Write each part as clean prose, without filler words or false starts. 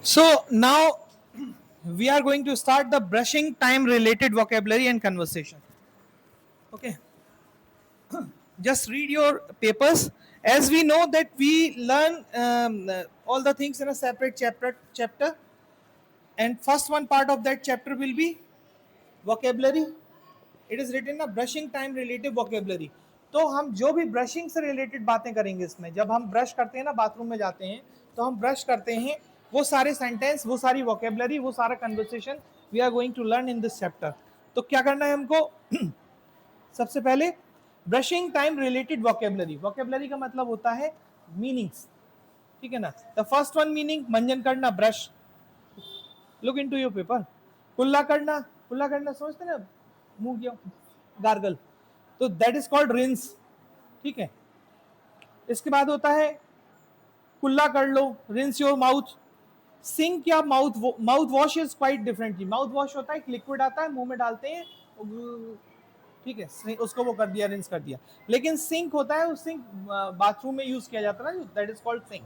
So now we are going to start the brushing time related vocabulary and conversation. Okay, just read your papers. As we know that we learn all the things in a separate chapter, and first one part of that chapter will be vocabulary. It is written ना brushing time relative vocabulary. तो हम जो भी brushing से related बातें करेंगे इसमें, जब हम ब्रश करते हैं ना, बाथरूम में जाते हैं तो हम ब्रश करते हैं, वो सारे सेंटेंस, वो सारी वोकेबलरी, वो सारा conversation we are going to learn in this chapter. तो क्या करना है हमको? सबसे पहले brushing time related vocabulary. Vocabulary का मतलब होता है मीनिंग्स. ठीक है ना? द फर्स्ट वन मीनिंग, मंजन करना, brush. Look into your paper. कुल्ला करना, कुल्ला करना समझते ना, मुंह किया गार्गल, तो दैट इज कॉल्ड रिंस. ठीक है. इसके बाद होता है कुल्ला कर लो, रिंस योर माउथ. सिंक या mouth wash is quite differently. Mouth wash होता है, एक लिक्विड आता है, मुंह में डालते हैं, ठीक है, उसको वो कर दिया, रिंस कर दिया. लेकिन सिंक होता है, उस सिंक बाथरूम में यूज किया जाता है, दैट इज कॉल्ड सिंक.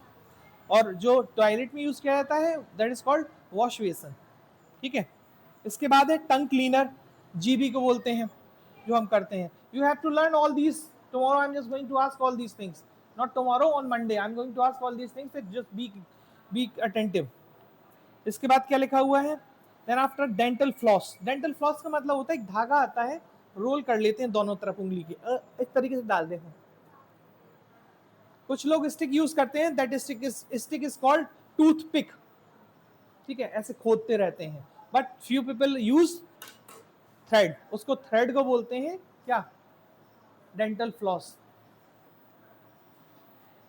और जो टॉयलेट में यूज किया जाता है that is called wash basin. ठीक है. इसके बाद है टंग क्लीनर, जीबी को बोलते हैं, जो हम करते हैं. You have to learn all these. Tomorrow I am just going to ask all these things. Not tomorrow, on Monday I am going to ask all these things. Just be attentive. इसके बाद क्या लिखा हुआ है? Then after dental floss. Dental floss का मतलब होता है एक धागा आता है, रोल कर लेते हैं दोनों तरफ उंगली के, इस तरीके से डाल देते हैं. कुछ लोग स्टिक यूज करते हैं, that stick is called toothpick. ठीक है, ऐसे खोदते रहते हैं. But few people use thread, उसको थ्रेड को बोलते हैं क्या? Dental floss.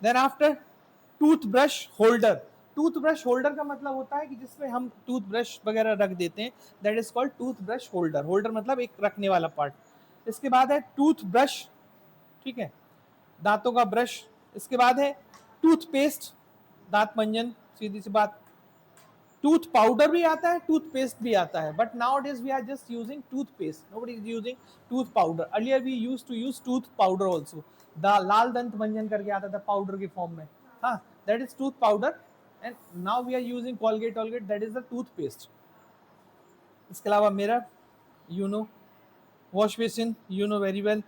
Then after toothbrush holder. Toothbrush holder का मतलब होता है कि जिसमें हम टूथब्रश वगैरह रख देते हैं, that is called toothbrush holder. Holder मतलब एक रखने वाला पार्ट. इसके बाद है टूथब्रश. ठीक है, दांतों का ब्रश. इसके बाद है टूथपेस्ट, दांत मंजन, सीधी सी बात. टूथ पाउडर भी आता है, टूथपेस्ट भी आता है, but now days we are just using toothpaste. Nobody is using tooth powder. Earlier we used to use tooth powder also. लाल दंत मंजन करके आता था पाउडर के फॉर्म में. हाँ, that is tooth powder. And now we are using Colgate, that is the toothpaste. इसके अलावा mirror, you know. Wash basin, you know very well.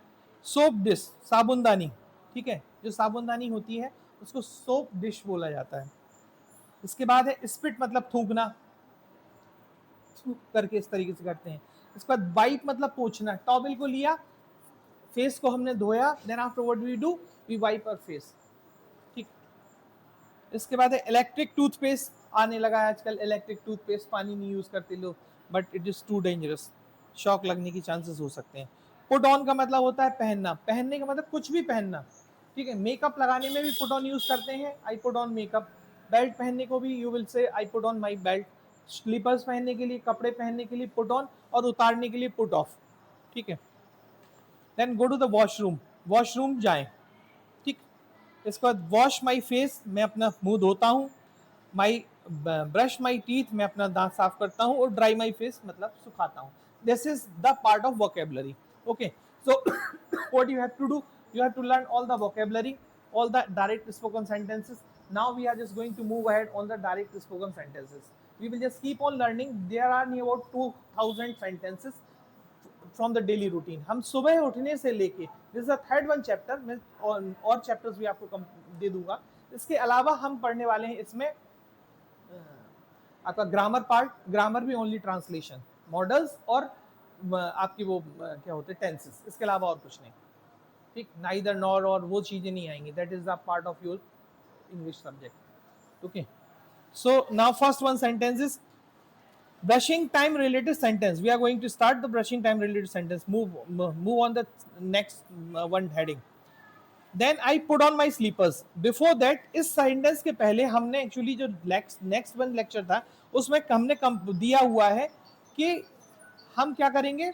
Soap dish, साबुनदानी. ठीक है, जो साबुनदानी होती है उसको सोप डिश बोला जाता है. इसके बाद है स्पिट, मतलब थूकना, थूक करके इस तरीके से करते हैं. इसके बाद वाइप मतलब पोंछना. टॉवल को लिया, फेस को हमने धोया, then after what we do, we wipe our face. ठीक. इसके बाद है इलेक्ट्रिक टूथपेस्ट. आने लगा है आजकल इलेक्ट्रिक टूथपेस्ट. पानी नहीं यूज करते लोग, but it is too dangerous, shock लगने की चांसेस हो सकते हैं. पुट ऑन का मतलब होता है पहनना. पहनने का मतलब कुछ भी पहनना. ठीक है, मेकअप लगाने में भी पुट ऑन यूज करते हैं, I put on makeup. Belt पहनने को भी you will say I put on my belt. Slippers पहनने के लिए, कपड़े पहनने के लिए पुट ऑन, और उतारने के लिए पुट ऑफ. ठीक है. Then go to the washroom. Washroom जाएं. ठीक. इसके बाद वॉश माई फेस, मैं अपना मुंह धोता हूँ. माई ब्रश माई टीथ, मैं अपना दांत साफ करता हूँ. और ड्राई माई फेस मतलब सुखाता हूँ. This is the part of vocabulary. Okay, so what you have to do, you have to learn all the vocabulary, all the direct spoken sentences. Now we are just going to move ahead on the direct spoken sentences. We will just keep on learning. There are near about 2000 sentences from the daily routine. हम सुबह उठने से लेके, this is the third one chapter, मैं और chapters भी आपको दे दूंगा. इसके अलावा हम पढ़ने वाले हैं इसमें आपका ग्रामर पार्ट. ग्रामर भी ओनली ट्रांसलेशन, मॉडल्स और आपकी वो क्या होते हैं, टेंसेस. इसके अलावा और कुछ नहीं. ठीक, नाइदर नॉर और वो चीजें नहीं आएंगी. That is the part of your English subject. Okay, so now first one sentence is brushing time related sentence. We are going to start the brushing time related sentence. Move on the next one heading. Then I put on my slippers. Before that, इस sentence के पहले हमने actually जो next one lecture था उसमें हमने दिया हुआ है कि हम क्या करेंगे.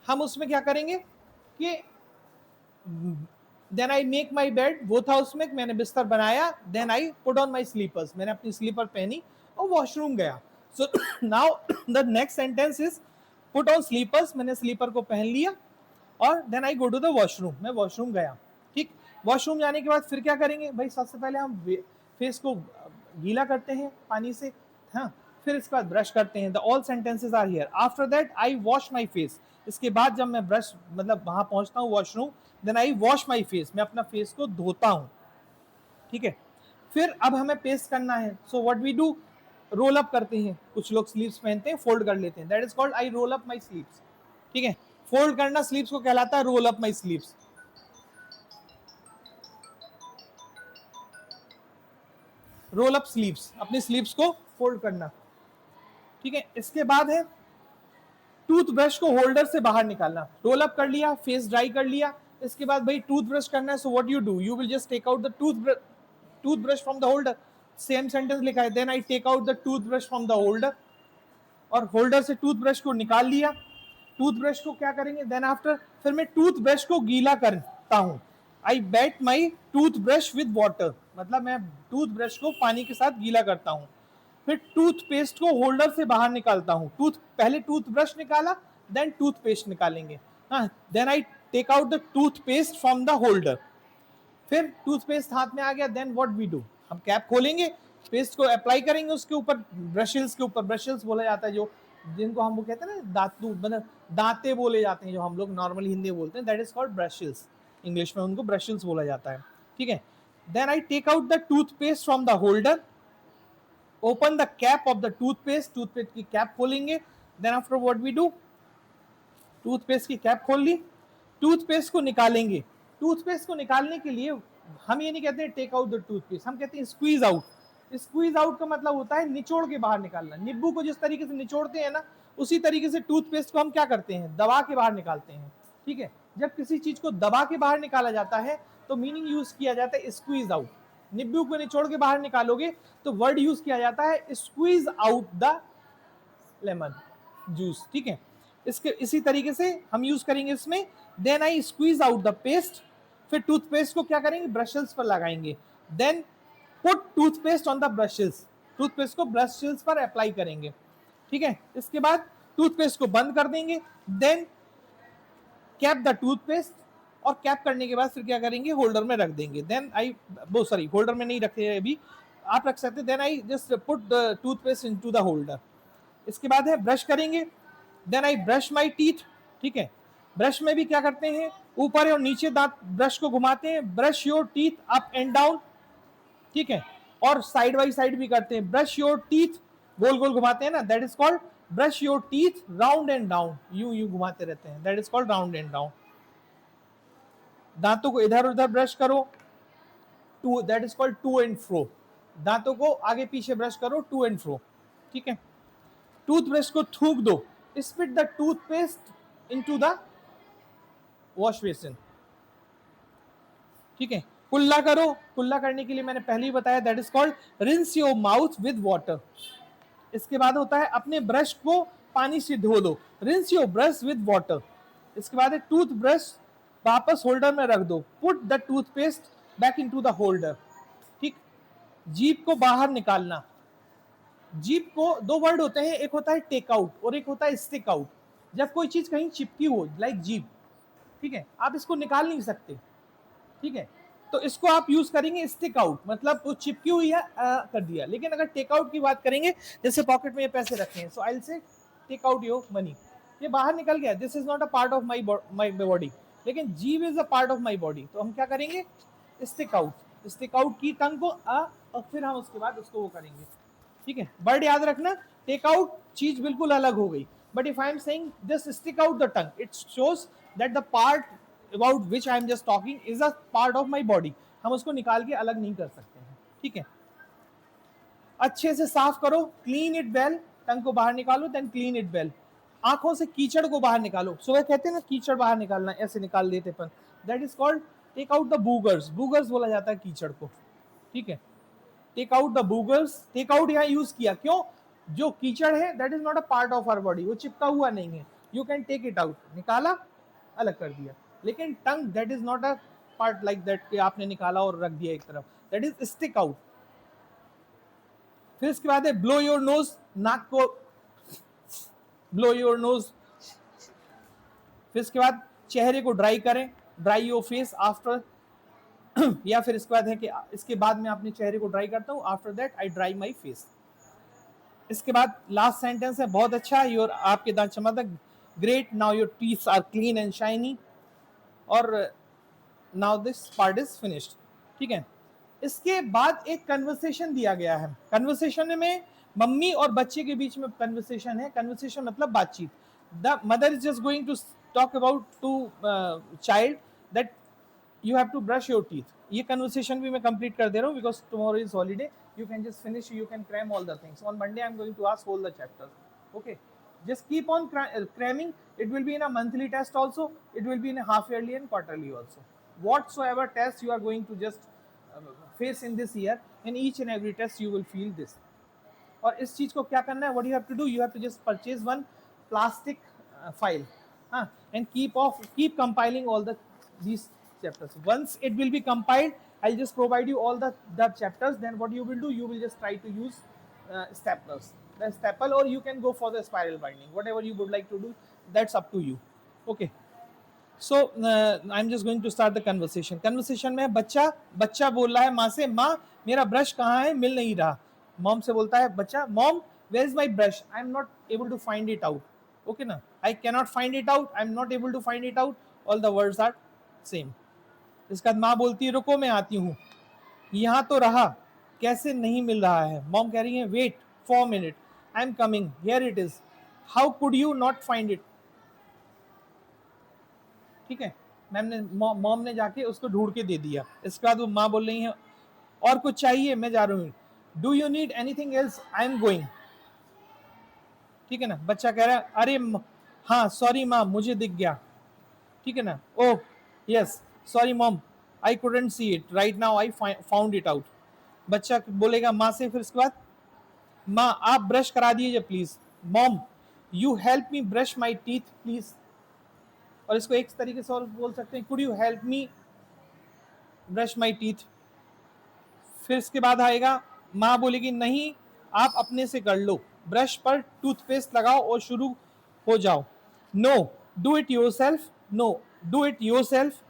हम उसमें क्या करेंगे कि then I make my bed, वो था उसमें मैंने बिस्तर बनाया. Then I put on my slippers, मैंने अपनी स्लीपर पहनी और वॉशरूम गया. So now the next sentence is put on slippers, मैंने स्लीपर को पहन लिया, और then I go to the washroom, मैं वॉशरूम गया. ठीक, वॉशरूम जाने के बाद फिर क्या करेंगे भाई, सबसे पहले हम फेस को गीला करते हैं पानी से, हाँ, फिर इसके बाद ब्रश करते हैं। The all sentences are here. After that I wash my face, इसके बाद जब मैं ब्रश मतलब वहां पहुंचता हूँ washroom, then I wash my face, मैं अपना फेस को धोता हूँ। ठीक है, फिर अब हमें पेस्ट करना है, so what we do, roll up करते हैं। कुछ लोग स्लीव्स पहनते हैं, फोल्ड कर लेते हैं, that is called I roll up my sleeves. ठीक है, फोल्ड करना स्लीव्स को कहलाता है roll up my sleeves. Roll up sleeves, अपनी स्लीव्स को फोल्ड करना। ठीक है, इसके बाद है टूथब्रश को होल्डर से बाहर निकालना। रोल अप कर लिया, फेस ड्राई कर लिया, इसके बाद भाई टूथब्रश करना है, so what you do, you will just take out the toothbrush from the holder. Same sentence लिखा है, then I take out the toothbrush from the holder, और होल्डर से टूथब्रश को निकाल लिया। टूथब्रश को क्या करेंगे, देन आफ्टर फिर मैं टूथब्रश को गीला करता हूं। आई बेट माई टूथब्रश विद वाटर, मतलब मैं टूथब्रश को पानी के साथ गीला करता हूं। फिर टूथपेस्ट को होल्डर से बाहर निकालता हूं। पहले टूथब्रश निकाला, देन टूथपेस्ट निकालेंगे। हाँ, then I take out the toothpaste from the holder. फिर टूथपेस्ट हाथ में आ गया, देन व्हाट वी डू, हम कैप खोलेंगे, पेस्ट को अप्लाई करेंगे उसके ऊपर, ब्रशेस के ऊपर, ब्रशेस बोला जाता है जो, जिनको हम वो कहते हैं ना दातु, मतलब दांते बोले जाते हैं, जो हम लोग नॉर्मली हिंदी में बोलते हैं, that is called brushes, English में उनको ब्रशेस बोला जाता है। ठीक है, then I take out the toothpaste from the holder, open the cap of the toothpaste, toothpaste की कैप खोलेंगे, then after what we do, toothpaste की कैप खोल ली, टूथपेस्ट को निकालेंगे। टूथपेस्ट को निकालने के लिए हम ये नहीं कहते टेक आउट द टूथपेस्ट, हम कहते हैं स्क्वीज आउट। स्क्वीज आउट का मतलब होता है निचोड़ के बाहर निकालना। नींबू को जिस तरीके से निचोड़ते हैं ना, उसी तरीके से टूथपेस्ट को हम क्या करते हैं, दबा के बाहर निकालते हैं। ठीक है, जब किसी चीज को दबा के बाहर निकाला जाता है तो मीनिंग यूज किया जाता है स्क्वीज आउट। नींबू को निचोड़ के बाहर निकालोगे तो वर्ड यूज किया जाता है squeeze out the lemon juice. ठीक है, इसके इसी तरीके से हम यूज करेंगे इसमें। Then I squeeze out the paste, फिर टूथपेस्ट को क्या करेंगे, ब्रशेस पर लगाएंगे। Then put toothpaste on the brushes, toothpaste को ब्रशेस पर अप्लाई करेंगे। ठीक है, इसके बाद टूथपेस्ट को बंद कर देंगे। देन कैप द टूथपेस्ट, और कैप करने के बाद फिर क्या करेंगे, होल्डर में रख देंगे। देन आई वो सॉरी होल्डर में नहीं रखे अभी, आप रख सकते हैं। Then I just put the toothpaste into the holder. इसके बाद है ब्रश करेंगे, then I brush my teeth. ठीक है, ब्रश में भी क्या करते हैं, ऊपर और नीचे दांत ब्रश को घुमाते हैं, brush your teeth up and down. ठीक है, और साइड बाई साइड भी करते हैं, ब्रश योर टीथ, गोल गोल घुमाते हैं ना, that is called brush your teeth round and down, यूं यूं घुमाते रहते हैं, that is called round and down. दांतों को इधर उधर ब्रश करो, to, that is called to and fro, दांतों को आगे पीछे ब्रश करो, टू एंड फ्रो। ठीक है, टूथब्रश को थूक दो, spit the toothpaste into the wash basin. ठीक है, कुल्ला करो, कुल्ला करने के लिए मैंने पहले ही बताया, that is called rinse your mouth with water. इसके बाद होता है अपने ब्रश को पानी से धो दो, rinse your brush with water. इसके बाद है टूथब्रश वापस होल्डर में रख दो, put the toothpaste back into the holder. ठीक, जीभ को बाहर निकालना। जीभ को दो वर्ड होते हैं, एक होता है टेक आउट और एक होता है स्टिक आउट। जब कोई चीज कहीं चिपकी हो, लाइक जीभ, ठीक है, आप इसको निकाल नहीं सकते। ठीक है, तो इसको आप यूज करेंगे स्टिक आउट, मतलब वो चिपकी हुई है, कर दिया। लेकिन अगर टेक आउट की बात करेंगे, जैसे पॉकेट में ये पैसे रखे हैं, so I will say take out your money, ये बाहर निकल गया, this is not a part of my body, लेकिन जीव is a part of my body, तो हम क्या करेंगे, स्टिक आउट, स्टिक आउट की टंग को और फिर हम उसके बाद उसको वो करेंगे। ठीक है, वर्ड याद रखना, टेक आउट चीज बिल्कुल अलग हो गई, but if I am saying just stick out the tongue, it shows that the part about which I am just talking is a part of my body, हम उसको निकाल के अलग नहीं कर सकते हैं। ठीक है, अच्छे से साफ करो, क्लीन इट वेल, टंग को बाहर निकालो, देन क्लीन इट वेल। आंखों से कीचड़ को बाहर निकालो, सुबह कहते हैं ना कीचड़ बाहर निकालना, ऐसे निकाल देते पर, that is called take out the boogers, boogers बोला जाता है कीचड़ को। ठीक है, take out the boogers, take out यहाँ यूज किया, क्यों, जो कीचड़ है that is not a part of our body, वो चिपका हुआ नहीं है, you can take it out, निकाला अलग कर दिया। लेकिन tongue that is not a part like that कि आपने निकाला और रख दिया एक तरफ, दैट इज स्टिक आउट। फिर इसके बाद है ब्लो योर नोज, नाक को ब्लो योर नोज। फिर इसके बाद चेहरे को ड्राई करें, ड्राई योर फेस आफ्टर या फिर इसके बाद है कि इसके बाद मैं अपने चेहरे को ड्राई करता हूँ, after that I dry my face. इसके बाद लास्ट सेंटेंस है बहुत अच्छा, योर आपके दांत चमकदार, great, now your teeth are clean and shiny, और now this part is finished. ठीक है, इसके बाद एक कन्वर्सेशन दिया गया है। कन्वर्सेशन में मम्मी और बच्चे के बीच में कन्वर्सेशन है। कन्वर्सेशन मतलब बातचीत। The mother is just going to talk about to child that you have to brush your teeth. ये conversation भी मैं complete कर दे रहा हूँ because tomorrow is holiday. You can just finish, you can cram all the things. On Monday I'm going to ask all the chapters. Okay, just keep on cramming. It will be in a monthly test also, it will be in a half yearly and quarterly also. Whatsoever test you are going to just face in this year, in each and every test you will feel this. और इस चीज को क्या करना है, what you have to do, you have to just purchase one plastic file, and keep compiling all these chapters. Once it will be compiled, I'll just provide you all the chapters. Then what you will do, you will just try to use staplers, the staple, or you can go for the spiral binding, whatever you would like to do, that's up to you. Okay, so I'm just going to start the conversation में बच्चा बोल रहा है माँ से, माँ मेरा brush कहाँ है, मिल नहीं रहा। मॉम से बोलता है बच्चा, mom where is my brush, I am not able to find it out. Okay ना, I cannot find it out, I am not able to find it out, all the words are same. इसके बाद माँ बोलती है रुको मैं आती हूँ, यहाँ तो रहा, कैसे नहीं मिल रहा है। मॉम कह रही है wait 4 minute, I am coming, here it is, how could you not find it. ठीक है, मॉम ने जाके उसको ढूंढ के दे दिया। इसके बाद वो माँ बोल रही है और कुछ चाहिए, मैं जा रही हूँ, do you need anything else, I am going. ठीक है ना, बच्चा कह रहा है अरे हाँ सॉरी माँ मुझे दिख गया। ठीक है ना, oh yes sorry mom, I couldn't see it right now, I found it out. बच्चा बोलेगा माँ से फिर इसके बाद, माँ आप ब्रश करा दीजिए please, mom you help me brush my teeth please. और इसको एक तरीके से और बोल सकते हैं, could you help me brush my teeth. फिर इसके बाद आएगा, माँ बोलेगी नहीं आप अपने से कर लो, ब्रश पर टूथपेस्ट लगाओ और शुरू हो जाओ। No do it yourself, no do it yourself,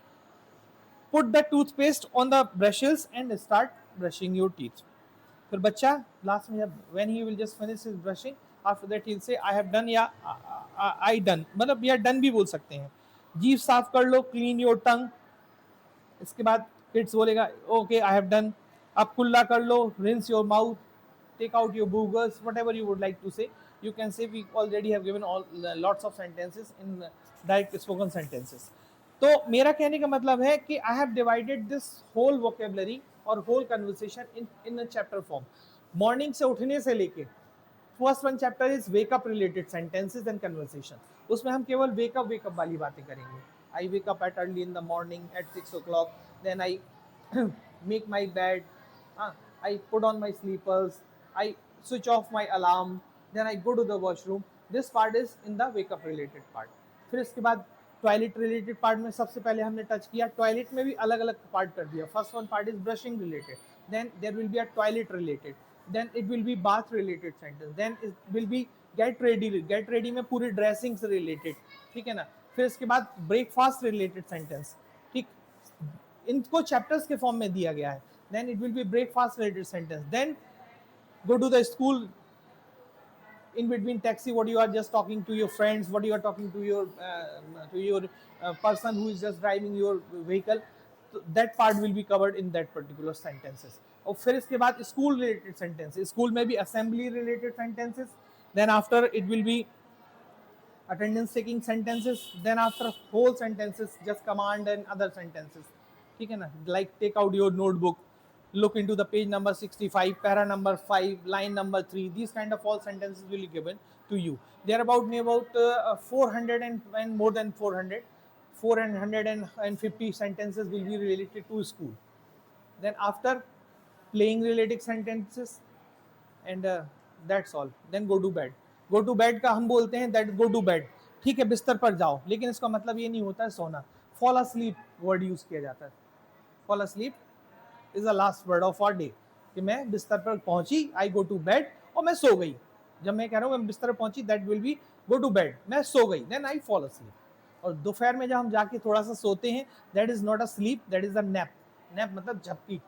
put the toothpaste on the brushes and start brushing your teeth. फिर बच्चा लास्ट में जब when he will just finish his brushing, after that he will say I have done, या I done, मतलब या done भी बोल सकते हैं। जीभ साफ कर लो, क्लीन योर टंग। इसके बाद किड्स बोलेगा ओके आई हैव डन, अब कुल्ला कर लो, rinse your mouth, take out your boogers, whatever you would like to say you can say. We already have given all lots of sentences in direct spoken sentences. तो मेरा कहने का मतलब है कि I have divided this whole vocabulary और whole conversation in a chapter form. Morning से उठने से लेके first one chapter is wake up related sentences and conversation. उसमें हम केवल वेकअप वाली बातें करेंगे। I wake up at early in the morning at 6 o'clock, then I make my bed, I put on my sleepers, I switch off my alarm, then I go to the washroom. This part is in the wake up related part. फिर इसके बाद toilet related part में सबसे पहले हमने touch किया, toilet में भी अलग अलग पार्ट कर दिया। First one part is brushing related, then there will be a toilet related, then it will be bath related sentence, then it will be get ready में पूरी ड्रेसिंग से रिलेटेड। ठीक है ना, फिर इसके बाद ब्रेकफास्ट रिलेटेड सेंटेंस। ठीक, इनको चैप्टर्स के फॉर्म में दिया गया है। then it will be breakfast related sentence, then go to the school, in between taxi what you are just talking to your friends, what you are talking to your person who is just driving your vehicle, so that part will be covered in that particular sentences. और फिर इसके बाद school related sentences, school में भी assembly related sentences, then after it will be attendance taking sentences, then after whole sentences just command and other sentences. ठीक है ना, like take out your notebook, look into the page number 65, para number 5, line number 3, these kind of all sentences will be given to you. They are about 400 and more than 450 sentences will be related to school. Then after playing related sentences, and that's all, then go to bed. Go to bed का हम बोलते हैं that go to bed, ठीक है बिस्तर पर जाओ, लेकिन इसका मतलब ये नहीं होता है सोना। फॉल अस्लीप वर्ड यूज किया जाता है। Fall asleep is the last word of our day, कि मैं बिस्तर पर पहुंची, आई गो टू बेड, और मैं सो गई। जब मैं कह रहा हूँ मैं बिस्तर पर पहुंची, that will be go to bed, मैं सो गई, देन आई फॉल अस्लीप। और दोपहर में जब हम जाके थोड़ा सा सोते हैं, that is not a slip, that is a nap. Nap मतलब झपकी,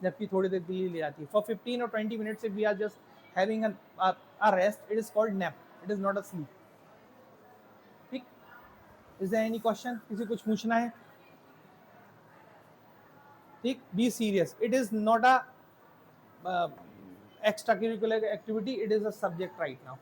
जबकि थोड़ी देर के लिए ले जाती है. For 15 or 20 minutes if we are just having a rest, it is called nap, it is not a sleep. ठीक. Is there any question? किसी कुछ पूछना है? ठीक. Be serious, it is not a extracurricular activity, it is a subject right now.